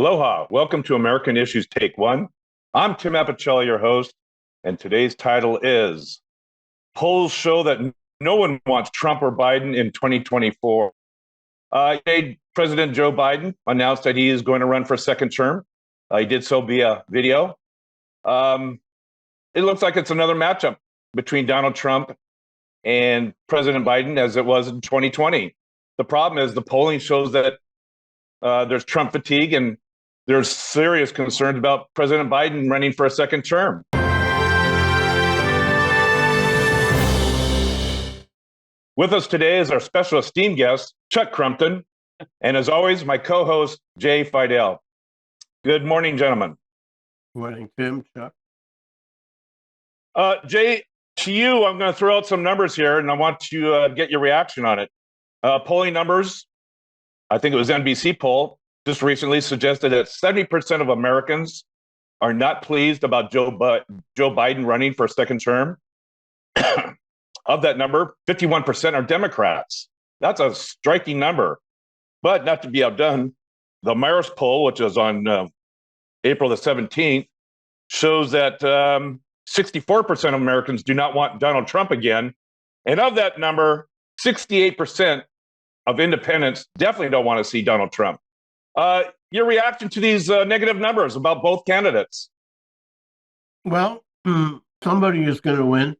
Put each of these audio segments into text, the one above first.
Aloha. Welcome to American Issues Take One. I'm Tim Apicella, your host, and today's title is Polls Show That No One Wants Trump or Biden in 2024. President Joe Biden announced that he is going to run for a second term. He did so via video. It looks like it's another matchup between Donald Trump and President Biden as it was in 2020. The problem is the polling shows that there's Trump fatigue and there's serious concerns about President Biden running for a second term. With us today is our special esteemed guest, Chuck Crumpton, and as always, my co-host, Jay Fidell. Good morning, gentlemen. Good morning, Tim, Chuck. Jay, to you, I'm going to throw out some numbers here, and I want to get your reaction on it. Polling numbers, I think it was NBC poll, just recently suggested that 70% of Americans are not pleased about Joe Biden running for a second term. Of that number, 51% are Democrats. That's a striking number. But not to be outdone, the Marist poll, which is on April the 17th, shows that 64% of Americans do not want Donald Trump again. And of that number, 68% of independents definitely don't want to see Donald Trump. Your reaction to these negative numbers about both candidates? Well, somebody is going to win.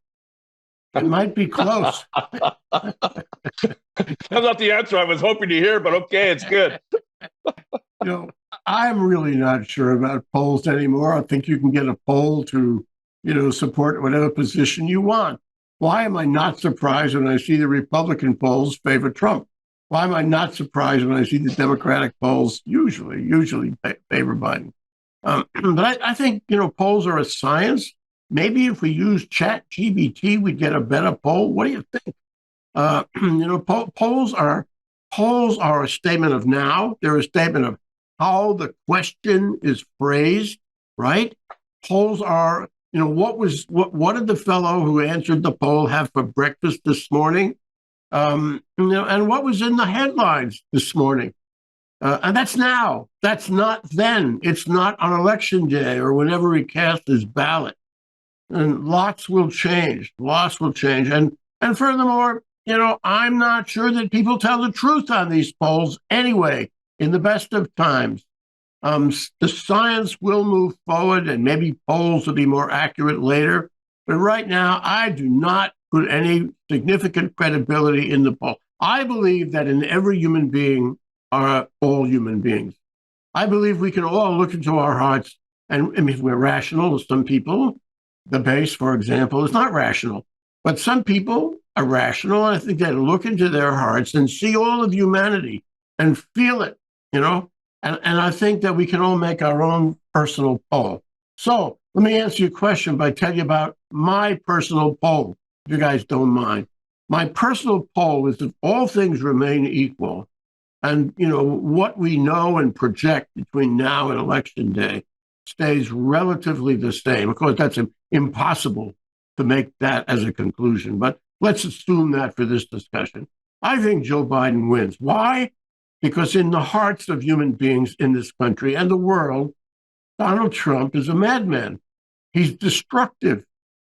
It might be close. That's not the answer I was hoping to hear, but okay, it's good. I'm really not sure about polls anymore. I think you can get a poll to, support whatever position you want. Why am I not surprised when I see the Republican polls favor Trump? Why am I not surprised when I see the Democratic polls usually favor Biden? But I think, polls are a science. Maybe if we use ChatGPT, we'd get a better poll. What do you think? Polls are a statement of now. They're a statement of how the question is phrased, right? Polls are, what did the fellow who answered the poll have for breakfast this morning? And what was in the headlines this morning? And that's now. That's not then. It's not on election day or whenever he cast his ballot. And lots will change. And furthermore, I'm not sure that people tell the truth on these polls anyway, in the best of times. The science will move forward and maybe polls will be more accurate later. But right now, I do not put any significant credibility in the poll. I believe that in every human being are all human beings. I believe we can all look into our hearts, and if we're rational, some people, the base, for example, is not rational. But some people are rational. I think they look into their hearts and see all of humanity and feel it, And I think that we can all make our own personal poll. So let me answer your question by telling you about my personal poll, if you guys don't mind. My personal poll is if all things remain equal and, what we know and project between now and election day stays relatively the same. Of course, that's impossible to make that as a conclusion, but let's assume that for this discussion. I think Joe Biden wins. Why? Because in the hearts of human beings in this country and the world, Donald Trump is a madman. He's destructive.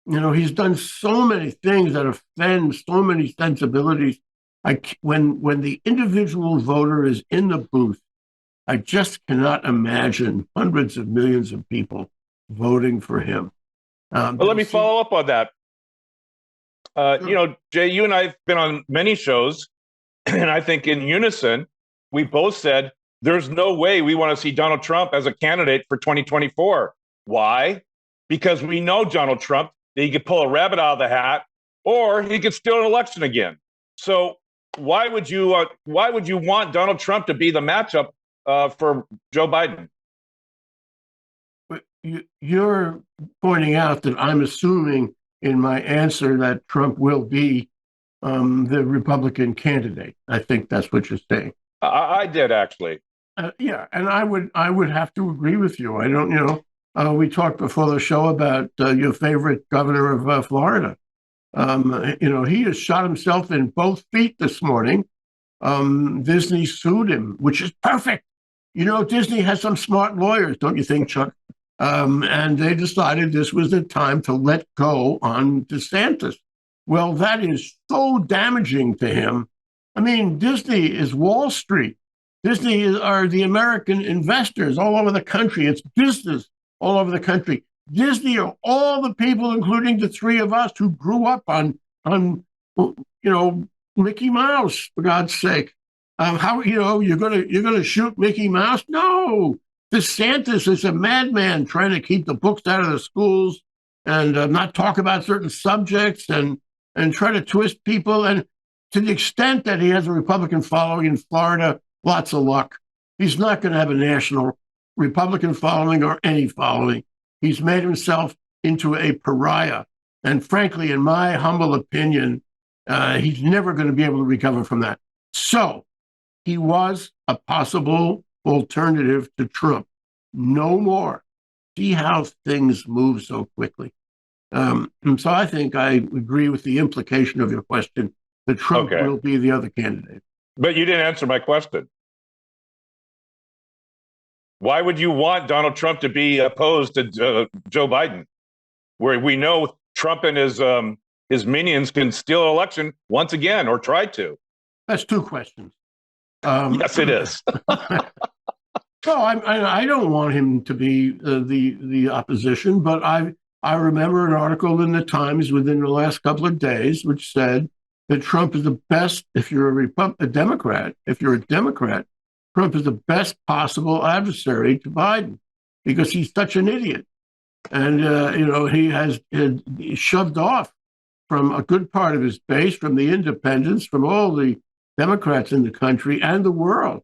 He's done so many things that offend so many sensibilities. When the individual voter is in the booth, I just cannot imagine hundreds of millions of people voting for him. Well, let me follow up on that. Sure. Jay, you and I have been on many shows, and I think in unison, we both said there's no way we want to see Donald Trump as a candidate for 2024. Why? Because we know Donald Trump, that he could pull a rabbit out of the hat, or he could steal an election again. So why would you want Donald Trump to be the matchup for Joe Biden? You're pointing out that I'm assuming in my answer that Trump will be the Republican candidate. I think that's what you're saying. I did, actually. Yeah, and I would have to agree with you. I don't, we talked before the show about your favorite governor of Florida. He has shot himself in both feet this morning. Disney sued him, which is perfect. Disney has some smart lawyers, don't you think, Chuck? And they decided this was the time to let go on DeSantis. Well, that is so damaging to him. I mean, Disney is Wall Street. Disney are the American investors all over the country. It's business all over the country. Disney are all the people, including the three of us, who grew up on Mickey Mouse, for God's sake. How you're gonna shoot Mickey Mouse? No, DeSantis is a madman trying to keep the books out of the schools and not talk about certain subjects and try to twist people. And to the extent that he has a Republican following in Florida, lots of luck. He's not going to have a national Republican following or any following. He's made himself into a pariah. And frankly, in my humble opinion, he's never going to be able to recover from that. So he was a possible alternative to Trump. No more. See how things move so quickly. And so I think I agree with the implication of your question that Trump will be the other candidate. But you didn't answer my question. Why would you want Donald Trump to be opposed to Joe Biden, where we know Trump and his minions can steal an election once again or try to? That's two questions. Yes, it is. No, I don't want him to be the opposition, but I remember an article in the Times within the last couple of days which said that Trump is the best, if you're a Democrat, Trump is the best possible adversary to Biden because he's such an idiot. And, he has shoved off from a good part of his base, from the independents, from all the Democrats in the country and the world.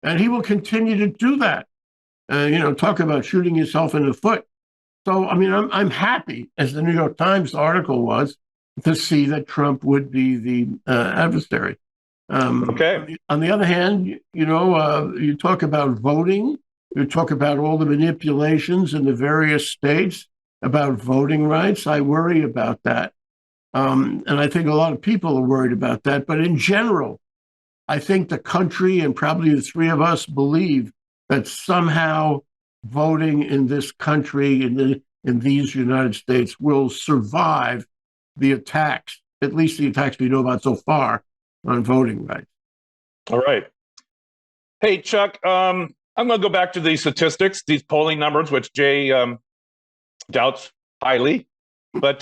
And he will continue to do that. Talk about shooting yourself in the foot. So, I mean, I'm happy, as the New York Times article was, to see that Trump would be the adversary. Okay. On the other hand, you talk about voting, you talk about all the manipulations in the various states about voting rights. I worry about that. And I think a lot of people are worried about that. But in general, I think the country and probably the three of us believe that somehow voting in this country, in these United States, will survive the attacks, at least the attacks we know about so far, on voting rights. All right. Hey, Chuck, I'm going to go back to these statistics, these polling numbers, which Jay doubts highly. But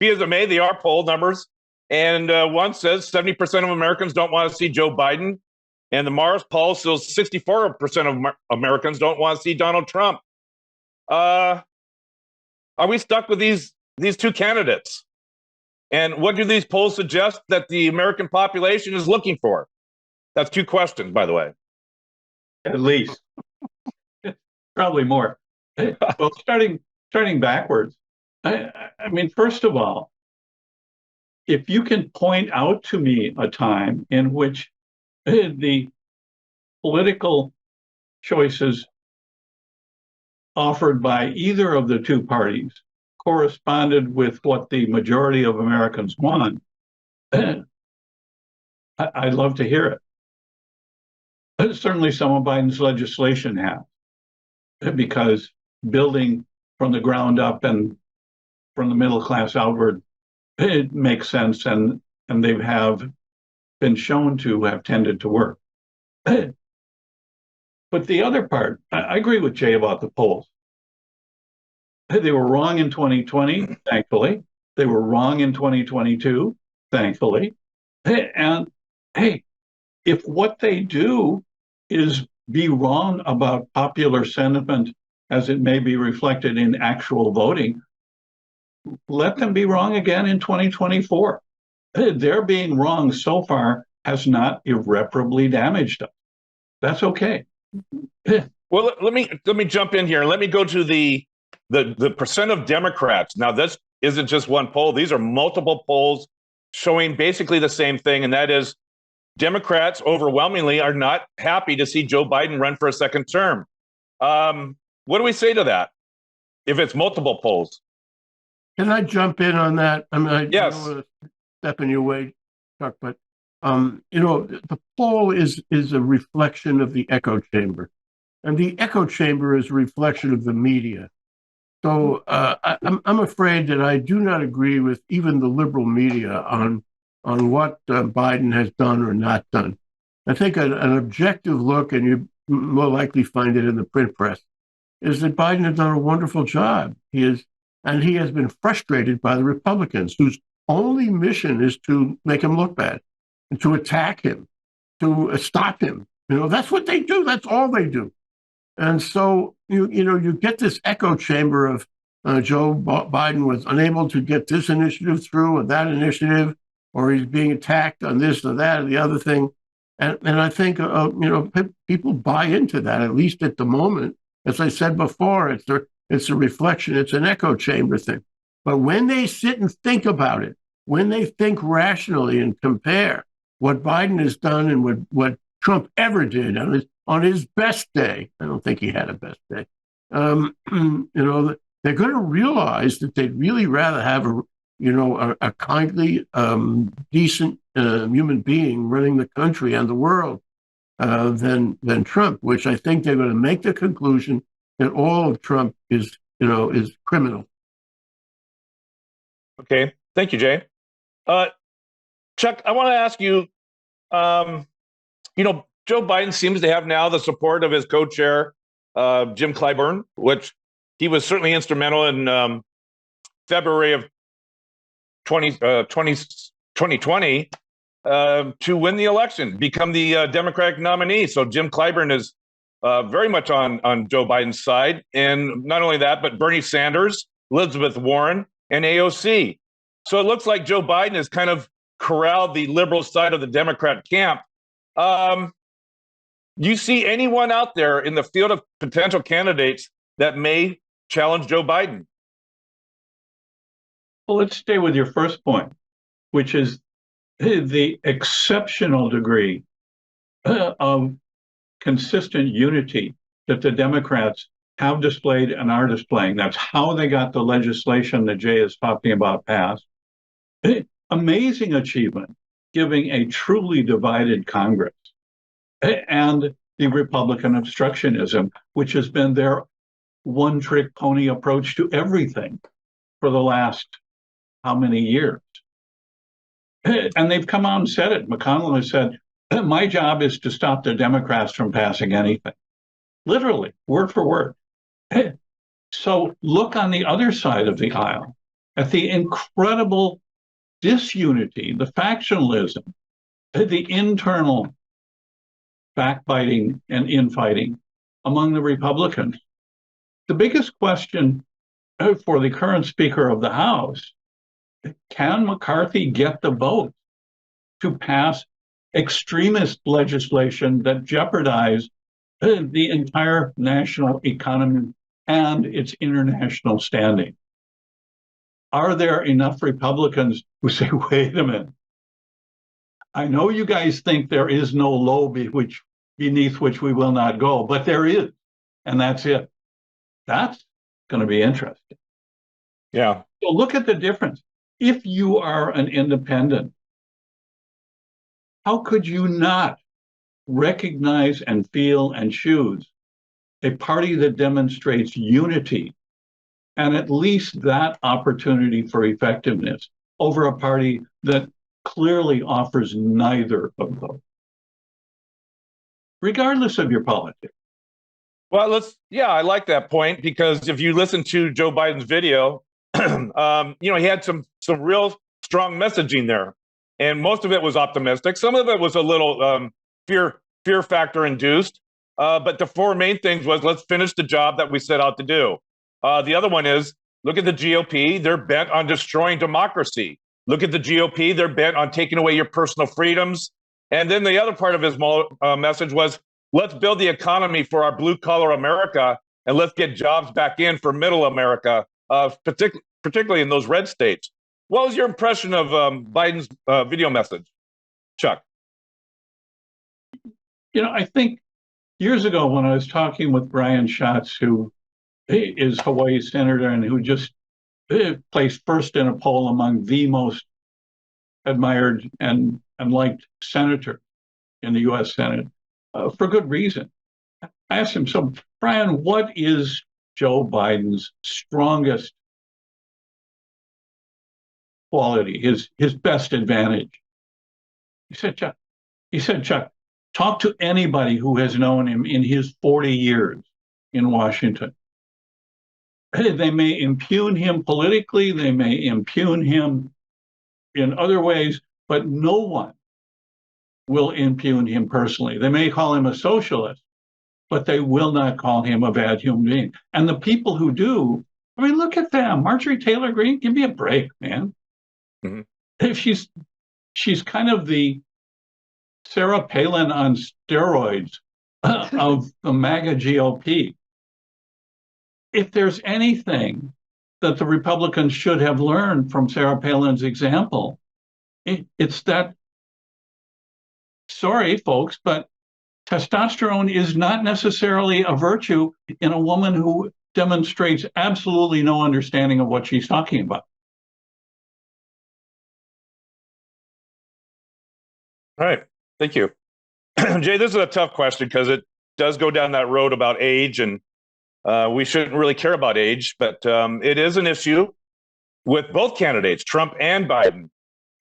be as it may, they are poll numbers. And one says 70% of Americans don't want to see Joe Biden. And the Mars poll says 64% of Americans don't want to see Donald Trump. Are we stuck with these two candidates? And what do these polls suggest that the American population is looking for? That's two questions, by the way. At least. Probably more. Well, starting backwards, I mean, first of all, if you can point out to me a time in which the political choices offered by either of the two parties corresponded with what the majority of Americans want, I'd love to hear it. Certainly some of Biden's legislation has, because building from the ground up and from the middle class outward, it makes sense, and they have been shown to have tended to work. But the other part, I agree with Jay about the polls. They were wrong in 2020, thankfully. They were wrong in 2022, thankfully. And hey, if what they do is be wrong about popular sentiment as it may be reflected in actual voting, let them be wrong again in 2024. Their being wrong so far has not irreparably damaged us. That's okay. Well, let me jump in here. Let me go to the percent of Democrats. Now, this isn't just one poll. These are multiple polls showing basically the same thing, and that is Democrats overwhelmingly are not happy to see Joe Biden run for a second term. What do we say to that if it's multiple polls? Can I jump in on that? I mean, yes. don't want to step in your way, Chuck, but the poll is a reflection of the echo chamber. and the echo chamber is a reflection of the media. So I'm afraid that I do not agree with even the liberal media on what Biden has done or not done. I think an objective look, and you more likely find it in the print press, is that Biden has done a wonderful job. And he has been frustrated by the Republicans, whose only mission is to make him look bad and to attack him, to stop him. That's what they do. That's all they do. And so you get this echo chamber of Joe Biden was unable to get this initiative through or that initiative, or he's being attacked on this or that or the other thing. And I think people buy into that, at least at the moment. As I said before, it's a reflection. It's an echo chamber thing. But when they sit and think about it, when they think rationally and compare what Biden has done and what Trump ever did on his best day, I don't think he had a best day. They're going to realize that they'd really rather have a kindly, decent human being running the country and the world than Trump. Which I think they're going to make the conclusion that all of Trump is criminal. Okay, thank you, Jay. Chuck, I want to ask you. Joe Biden seems to have now the support of his co-chair, Jim Clyburn, which he was certainly instrumental in February of 2020 to win the election, become the Democratic nominee. So Jim Clyburn is very much on Joe Biden's side. And not only that, but Bernie Sanders, Elizabeth Warren, and AOC. So it looks like Joe Biden has kind of corralled the liberal side of the Democrat camp. You see anyone out there in the field of potential candidates that may challenge Joe Biden? Well, let's stay with your first point, which is the exceptional degree of consistent unity that the Democrats have displayed and are displaying. That's how they got the legislation that Jay is talking about passed. Amazing achievement, giving a truly divided Congress. And the Republican obstructionism, which has been their one-trick pony approach to everything for the last how many years. And they've come out and said it. McConnell has said, my job is to stop the Democrats from passing anything. Literally, word for word. So look on the other side of the aisle at the incredible disunity, the factionalism, the internal backbiting and infighting among the Republicans. The biggest question for the current Speaker of the House, can McCarthy get the vote to pass extremist legislation that jeopardize the entire national economy and its international standing? Are there enough Republicans who say, wait a minute, I know you guys think there is no low beneath which we will not go, but there is, and that's it. That's going to be interesting. Yeah. So look at the difference. If you are an independent, how could you not recognize and feel and choose a party that demonstrates unity and at least that opportunity for effectiveness over a party that clearly offers neither of those, regardless of your politics? Well, I like that point, because if you listen to Joe Biden's video, he had some real strong messaging there. And most of it was optimistic. Some of it was a little fear factor induced. But the four main things was, let's finish the job that we set out to do. The other one is, look at the GOP. They're bent on destroying democracy. Look at the GOP. They're bent on taking away your personal freedoms. And then the other part of his message was, let's build the economy for our blue-collar America, and let's get jobs back in for middle America, particularly in those red states. What was your impression of Biden's video message, Chuck? I think years ago when I was talking with Brian Schatz, who is Hawaii's senator and who just placed first in a poll among the most admired and liked senator in the U.S. Senate, for good reason. I asked him, so Brian, what is Joe Biden's strongest quality, his best advantage? He said, Chuck, talk to anybody who has known him in his 40 years in Washington. They may impugn him politically, they may impugn him in other ways, but no one will impugn him personally. They may call him a socialist, but they will not call him a bad human being. And the people who do, I mean, look at them. Marjorie Taylor Greene, give me a break, man. Mm-hmm. If she's kind of the Sarah Palin on steroids of the MAGA GOP. If there's anything that the Republicans should have learned from Sarah Palin's example, it's that, sorry, folks, but testosterone is not necessarily a virtue in a woman who demonstrates absolutely no understanding of what she's talking about. All right. Thank you. Jay, this is a tough question because it does go down that road about age, and we shouldn't really care about age, but it is an issue with both candidates, Trump and Biden.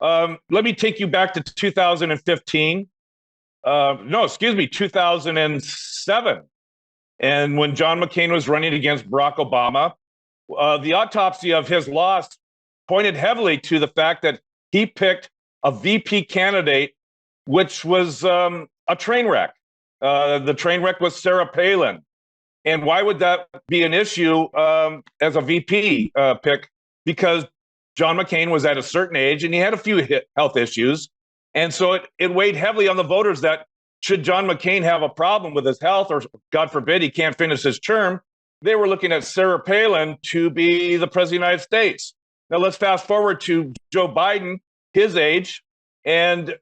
Let me take you back to 2015. 2007. And when John McCain was running against Barack Obama, the autopsy of his loss pointed heavily to the fact that he picked a VP candidate, which was a train wreck. The train wreck was Sarah Palin. And why would that be an issue as a VP pick? Because John McCain was at a certain age and he had a few health issues. And so it weighed heavily on the voters that should John McCain have a problem with his health, or God forbid he can't finish his term, they were looking at Sarah Palin to be the president of the United States. Now let's fast forward to Joe Biden, his age, and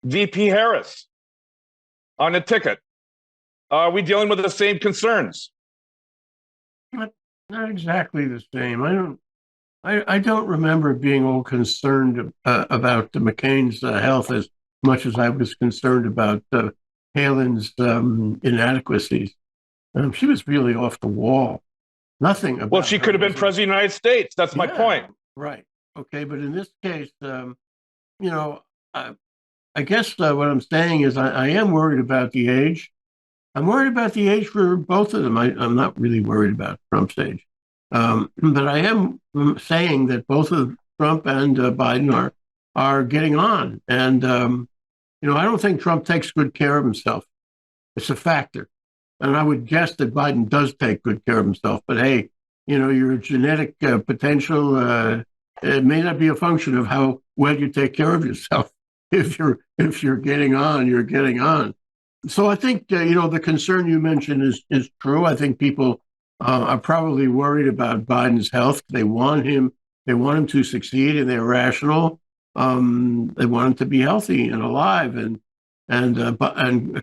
VP Harris on a ticket. Are we dealing with the same concerns? Not exactly the same. I don't remember being all concerned about McCain's health as much as I was concerned about Palin's inadequacies. She was really off the wall. Nothing about. Well, she could have been president of the United States. That's my point. Right. Okay, but in this case, I guess what I'm saying is I am worried about the age. I'm worried about the age for both of them. I'm not really worried about Trump's age. But I am saying that both of Trump and Biden are getting on. And, I don't think Trump takes good care of himself. It's a factor. And I would guess that Biden does take good care of himself. But hey, your genetic potential, it may not be a function of how well you take care of yourself. If you're getting on, you're getting on. So I think, the concern you mentioned is true. I think people are probably worried about Biden's health. They want him to succeed, and they're rational. They want him to be healthy and alive. And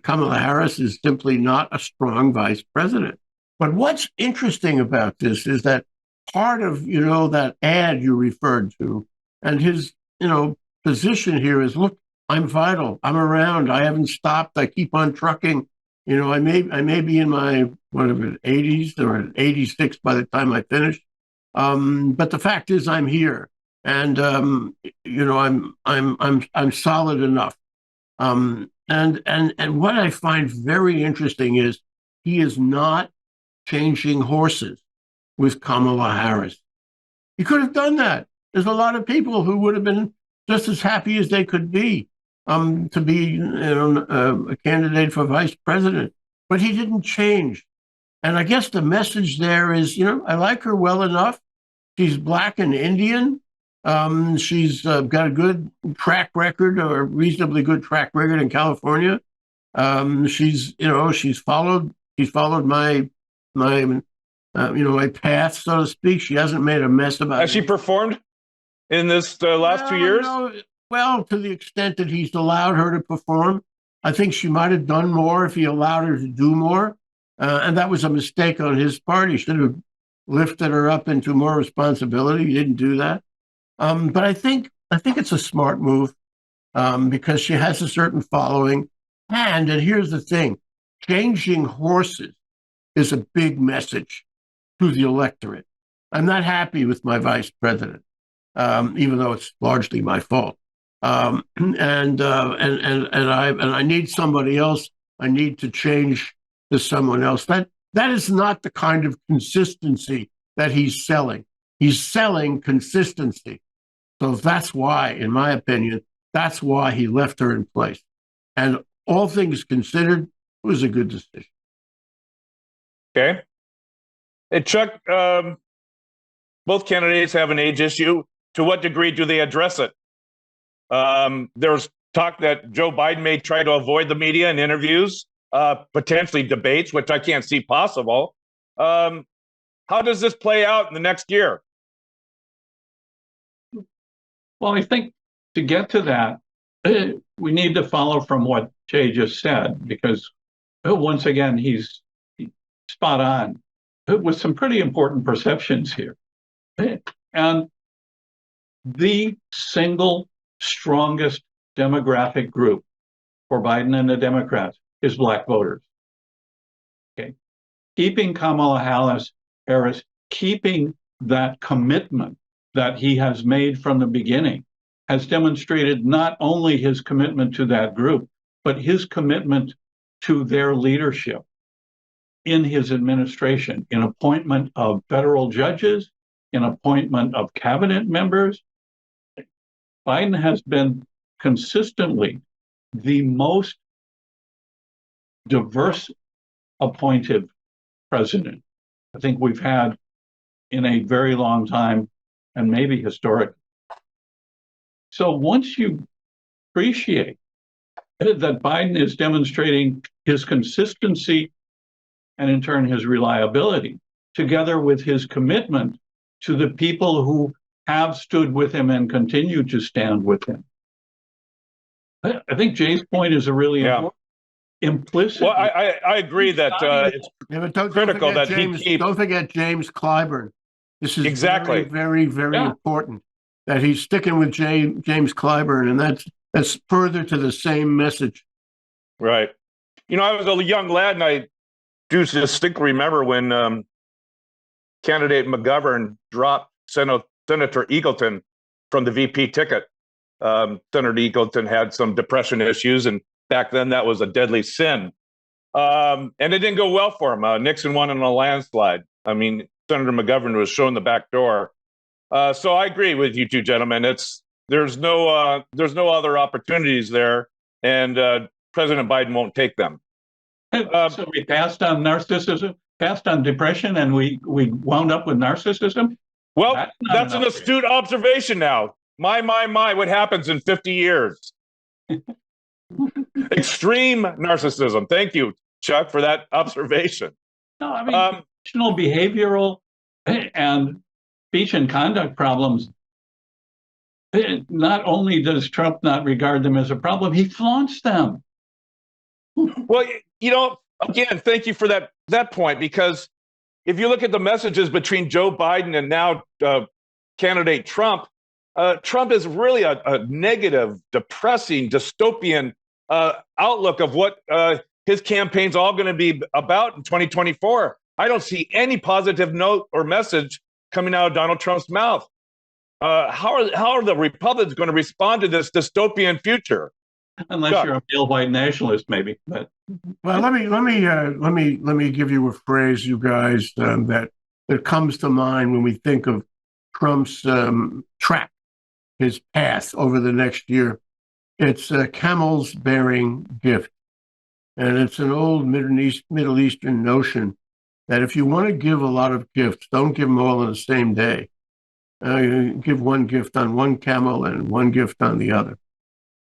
Kamala Harris is simply not a strong vice president. But what's interesting about this is that part of, that ad you referred to, and his, position here is, look, I'm vital. I'm around. I haven't stopped. I keep on trucking. I may be in my 80s or 86 by the time I finish. But the fact is, I'm here, and I'm solid enough. And what I find very interesting is he is not changing horses with Kamala Harris. He could have done that. There's a lot of people who would have been just as happy as they could be to be a candidate for vice president. But he didn't change. And I guess the message there is, I like her well enough. She's Black and Indian. She's got a good track record, or a reasonably good track record in California. She's followed my path, so to speak. She hasn't made a mess about it. Has she performed in this last 2 years? Well, to the extent that he's allowed her to perform. I think she might have done more if he allowed her to do more. And that was a mistake on his part. He should have lifted her up into more responsibility. He didn't do that. But I think it's a smart move because she has a certain following. And here's the thing. changing horses is a big message to the electorate. I'm not happy with my vice president, even though it's largely my fault. And I need somebody else. I need to change to someone else. That is not the kind of consistency that he's selling. He's selling consistency. So that's why, in my opinion, that's why he left her in place. And all things considered, it was a good decision. Okay. Hey, Chuck, both candidates have an age issue. To what degree do they address it? There's talk that Joe Biden may try to avoid the media and interviews, potentially debates, which I can't see possible. How does this play out in the next year? Well, I think to get to that, we need to follow from what Jay just said, because once again, he's spot on with some pretty important perceptions here. And the single strongest demographic group for Biden and the Democrats is Black voters. Okay, keeping Kamala Harris, keeping that commitment that he has made from the beginning, has demonstrated not only his commitment to that group, but his commitment to their leadership in his administration, in appointment of federal judges, in appointment of cabinet members. Biden has been consistently the most diverse appointed president I think we've had in a very long time, and maybe historic. So once you appreciate that Biden is demonstrating his consistency and in turn his reliability, together with his commitment to the people who have stood with him and continue to stand with him, I think Jay's point is a really important. Implicit. Well, I agree that it's critical that James, he keeps. Don't forget James Clyburn. This is exactly very important that he's sticking with James Clyburn, and that's further to the same message. Right. You know, I was a young lad, and I do distinctly remember when candidate McGovern dropped Senator Eagleton from the VP ticket. Senator Eagleton had some depression issues, and back then that was a deadly sin. And it didn't go well for him. Nixon won in a landslide. I mean, Senator McGovern was shown the back door. So I agree with you two gentlemen. There's no other opportunities there, and President Biden won't take them. So we passed on narcissism, passed on depression, and we wound up with narcissism. Well, that's an astute observation now. My, what happens in 50 years? Extreme narcissism. Thank you, Chuck, for that observation. No, I mean, behavioral and speech and conduct problems. Not only does Trump not regard them as a problem, he flaunts them. Well, you know, again, thank you for that point, because if you look at the messages between Joe Biden and now candidate Trump, Trump is really a negative, depressing, dystopian outlook of what his campaign's all going to be about in 2024. I don't see any positive note or message coming out of Donald Trump's mouth. How are the Republicans going to respond to this dystopian future? Unless you're a pale white nationalist, maybe. But well, let me give you a phrase, you guys, that comes to mind when we think of Trump's track, his path over the next year. It's camels bearing gift, and it's an old Middle Eastern notion that if you want to give a lot of gifts, don't give them all on the same day. Give one gift on one camel and one gift on the other.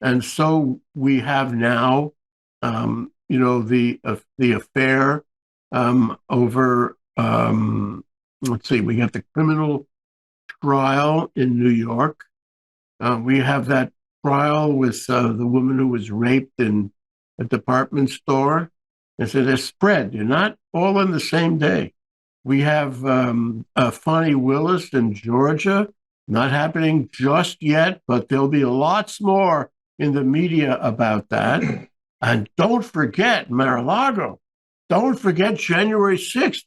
And so we have now, the affair over. Let's see, we got the criminal trial in New York. We have that trial with the woman who was raped in a department store. And so they're spread. They're not all on the same day. We have Fonnie Willis in Georgia, not happening just yet, but there'll be lots more in the media about that. And don't forget Mar-a-Lago. Don't forget January 6th.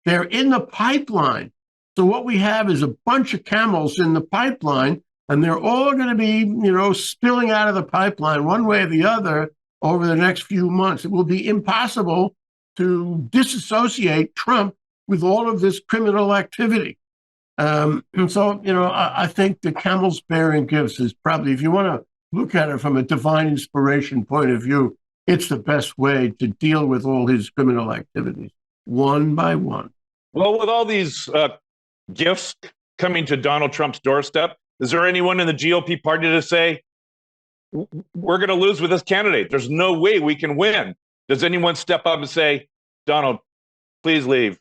They're in the pipeline. So what we have is a bunch of camels in the pipeline, and they're all going to be, spilling out of the pipeline one way or the other over the next few months. It will be impossible to disassociate Trump with all of this criminal activity. And so, I think the camels bearing gifts is probably, if you want to look at it from a divine inspiration point of view, it's the best way to deal with all his criminal activities, one by one. Well, with all these gifts coming to Donald Trump's doorstep, is there anyone in the GOP party to say, we're going to lose with this candidate? There's no way we can win. Does anyone step up and say, Donald, please leave?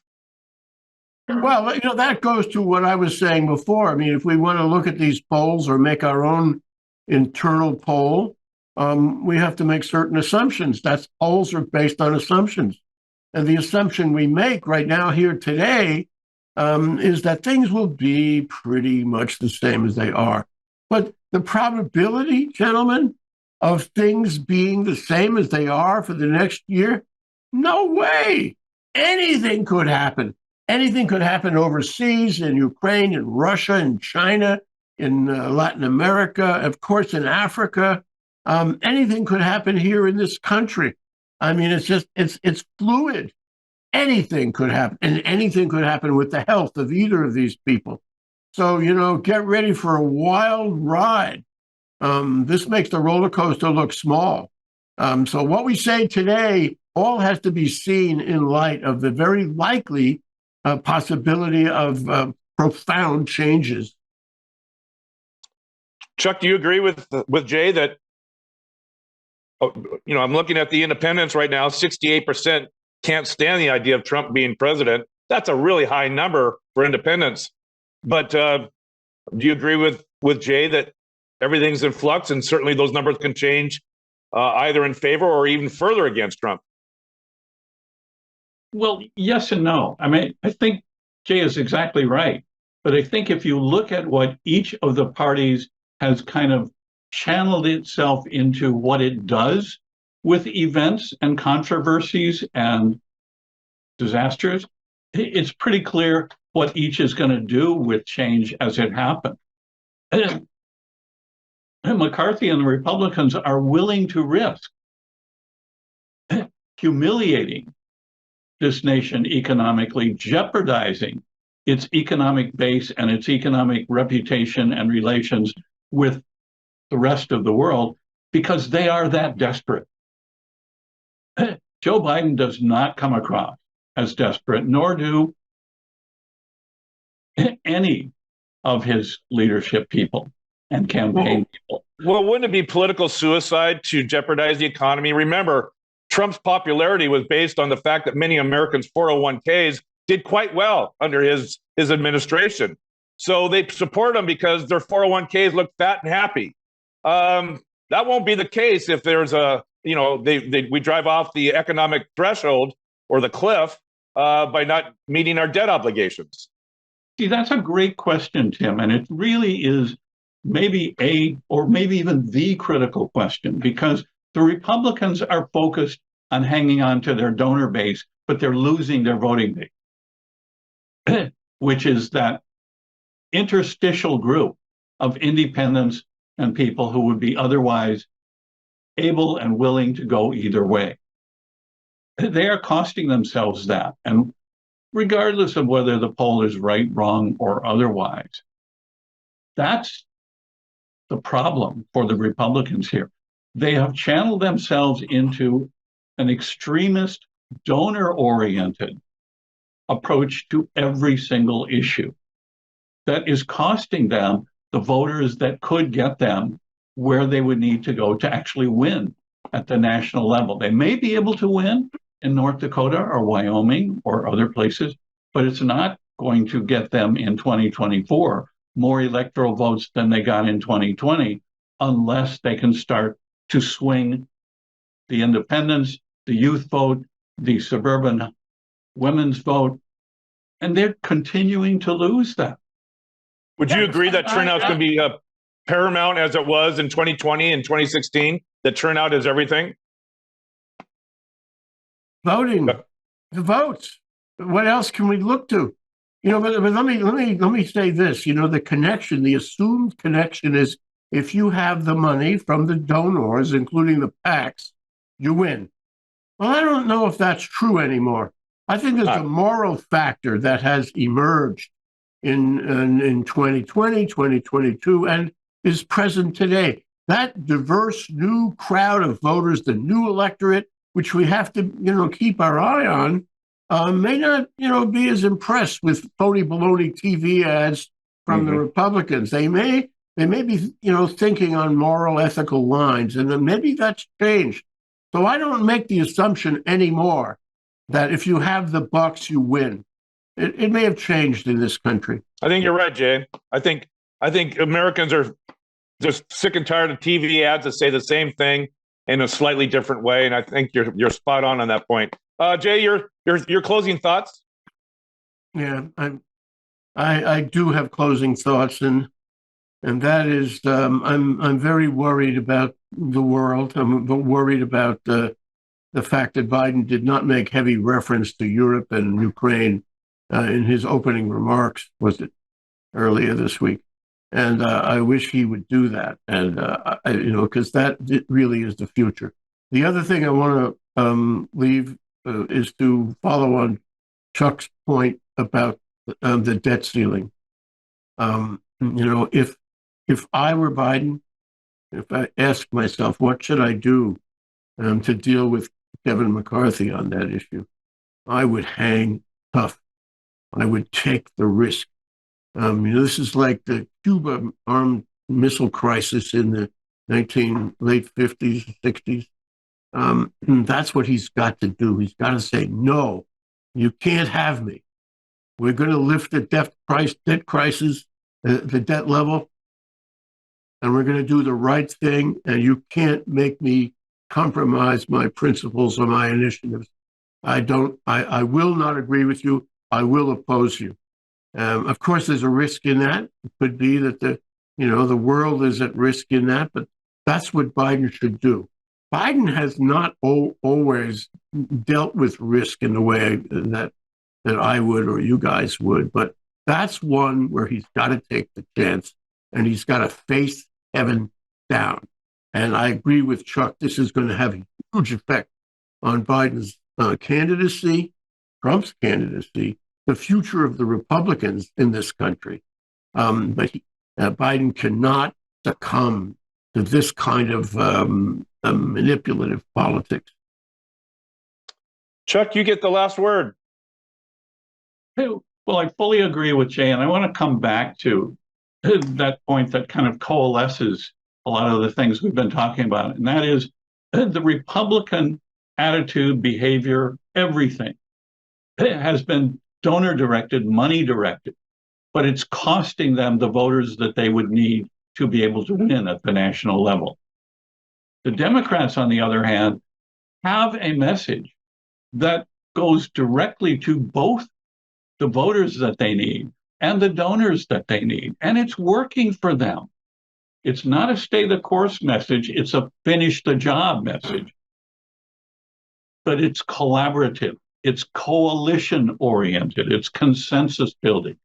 Well, that goes to what I was saying before. I mean, if we want to look at these polls or make our own internal poll, we have to make certain assumptions. Polls are based on assumptions. And the assumption we make right now here today is that things will be pretty much the same as they are. But the probability, gentlemen, of things being the same as they are for the next year, no way. Anything could happen. Anything could happen overseas, in Ukraine, in Russia, in China, in Latin America, of course, in Africa. Anything could happen here in this country. I mean, it's fluid. Anything could happen, and anything could happen with the health of either of these people. So, get ready for a wild ride. This makes the roller coaster look small. So what we say today all has to be seen in light of the very likely possibility of profound changes. Chuck, do you agree with Jay that, I'm looking at the independents right now, 68% can't stand the idea of Trump being president. That's a really high number for independents. But do you agree with Jay that everything's in flux and certainly those numbers can change either in favor or even further against Trump? Well, yes and no. I mean, I think Jay is exactly right. But I think if you look at what each of the parties has kind of channeled itself into what it does with events and controversies and disasters, it's pretty clear what each is going to do with change as it happens. And McCarthy and the Republicans are willing to risk humiliating this nation economically, jeopardizing its economic base and its economic reputation and relations with the rest of the world because they are that desperate. Joe Biden does not come across as desperate, nor do any of his leadership people and campaign people. Well, wouldn't it be political suicide to jeopardize the economy? Remember, Trump's popularity was based on the fact that many Americans' 401ks did quite well under his administration. So they support him because their 401ks look fat and happy. That won't be the case if there's we drive off the economic threshold or the cliff by not meeting our debt obligations. See, that's a great question, Tim, and it really is maybe maybe even the critical question, because the Republicans are focused on hanging on to their donor base, but they're losing their voting base, which is that interstitial group of independents and people who would be otherwise able and willing to go either way. They are costing themselves that. And regardless of whether the poll is right, wrong, or otherwise, that's the problem for the Republicans here. They have channeled themselves into an extremist, donor-oriented approach to every single issue that is costing them the voters that could get them where they would need to go to actually win at the national level. They may be able to win in North Dakota or Wyoming or other places, but it's not going to get them in 2024 more electoral votes than they got in 2020 unless they can start to swing the independents, the youth vote, the suburban women's vote, and they're continuing to lose that. Would you agree that turnout's going to be paramount as it was in 2020 and 2016? That turnout is everything? Voting, Yeah. the votes. What else can we look to? But let me say this. The connection, the assumed connection is if you have the money from the donors, including the PACs, you win. Well, I don't know if that's true anymore. I think there's a moral factor that has emerged in 2020, 2022, and is present today. That diverse new crowd of voters, the new electorate, which we have to, keep our eye on, may not, be as impressed with phony baloney TV ads from the Republicans. They may be, thinking on moral, ethical lines, and then maybe that's changed. So I don't make the assumption anymore that if you have the bucks, you win. It may have changed in this country. I think you're right, Jay. I think Americans are just sick and tired of TV ads that say the same thing in a slightly different way, and I think you're spot on that point. Jay, your closing thoughts? Yeah, I do have closing thoughts, and that is I'm very worried about the world. I'm worried about the fact that Biden did not make heavy reference to Europe and Ukraine in his opening remarks, was it earlier this week? And I wish he would do that, and because that really is the future. The other thing I want to leave is to follow on Chuck's point about the debt ceiling. If I were Biden, if I asked myself, what should I do to deal with Kevin McCarthy on that issue, I would hang tough. I would take the risk. This is like the Cuba armed missile crisis in the late 50s, 60s. That's what he's got to do. He's got to say, no, you can't have me. We're going to lift the debt crisis, the debt level, and we're going to do the right thing, and you can't make me compromise my principles or my initiatives. I will not agree with you. I will oppose you. Of course, there's a risk in that. It could be that the world is at risk in that, but that's what Biden should do. Biden has not always dealt with risk in the way that I would or you guys would, but that's one where he's got to take the chance and he's got to face heaven down. And I agree with Chuck. This is going to have a huge effect on Biden's candidacy, Trump's candidacy, the future of the Republicans in this country. But Biden cannot succumb to this kind of manipulative politics. Chuck, you get the last word. Well, I fully agree with Jay, and I want to come back to that point that kind of coalesces a lot of the things we've been talking about, and that is the Republican attitude, behavior, everything has been donor-directed, money-directed, but it's costing them the voters that they would need to be able to win at the national level. The Democrats, on the other hand, have a message that goes directly to both the voters that they need and the donors that they need, and it's working for them. It's not a stay the course message, it's a finish the job message. But it's collaborative, it's coalition oriented, it's consensus building.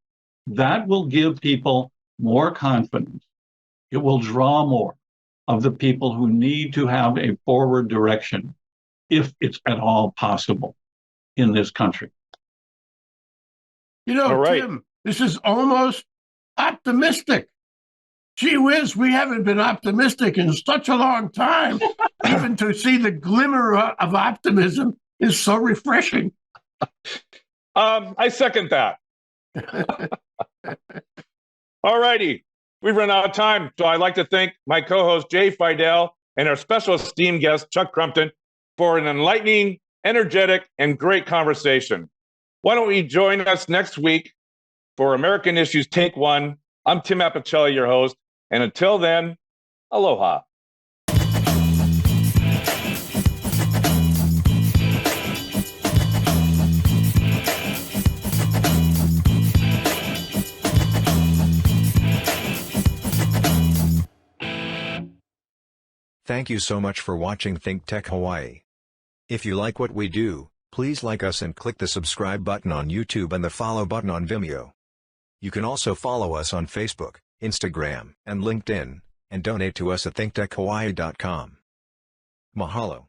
That will give people more confidence. It will draw more of the people who need to have a forward direction, if it's at all possible in this country. Tim, this is almost optimistic. Gee whiz, we haven't been optimistic in such a long time. Even to see the glimmer of optimism is so refreshing. I second that. All righty. We've run out of time. So I'd like to thank my co-host, Jay Fidell, and our special esteemed guest, Chuck Crumpton, for an enlightening, energetic, and great conversation. Why don't we join us next week for American Issues Take One? I'm Tim Apicella, your host. And until then, aloha. Thank you so much for watching ThinkTech Hawaii. If you like what we do, Please like us and click the subscribe button on YouTube and the follow button on Vimeo. You can also follow us on Facebook, Instagram, and LinkedIn, and donate to us at thinktechhawaii.com. Mahalo.